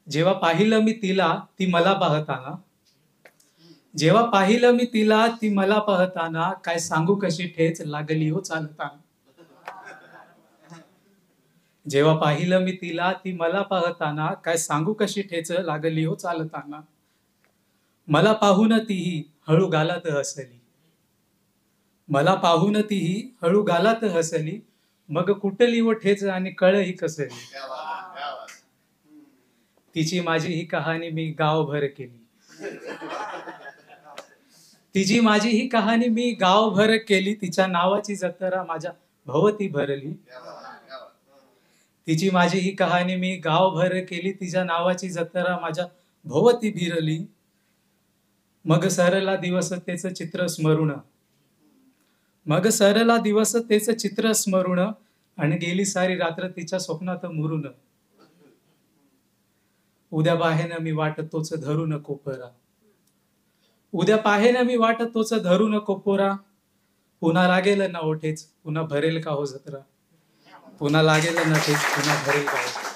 जेव्हा पाहिलं मी तिला ती मला पाहताना, जेव्हा पाहिलं मी तिला ती मला पाहताना, काय सांगू कशी ठेच लागली हो चालताना. जेव्हा पाहिलं मी तिला ती मला पाहताना, काय सांगू कशी ठेच लागली हो चालताना. मला पाहून तीही हळू गालात हसली, मला पाहून तीही हळू गालात हसली, मग कुटली व ठेच आणि कळही कसली. तिची माझी ही कहाणी मी गावभर केली, तिची माझी ही कहाणी मी गावभर केली, तिच्या नावाची जत्रा माझ्या भोवती भरली. तिची माझी ही कहाणी मी गावभर केली, तिच्या नावाची जत्रा माझ्या भोवती भिरली. मग सरला दिवस तेच चित्र स्मरून, मग सरला दिवस तेच चित्र स्मरून, आणि गेली सारी रात्र तिच्या स्वप्नात मुरून. उद्या पाहेन मी वाट तोच धरून कोपरा, उद्या पाहेन मी वाट तोच धरून कोपरा. पुन्हा लागेल ना ओठेच, पुन्हा भरेल का हो जत्रा, पुन्हा लागेल ना ठेच, पुन्हा भरेल का हो.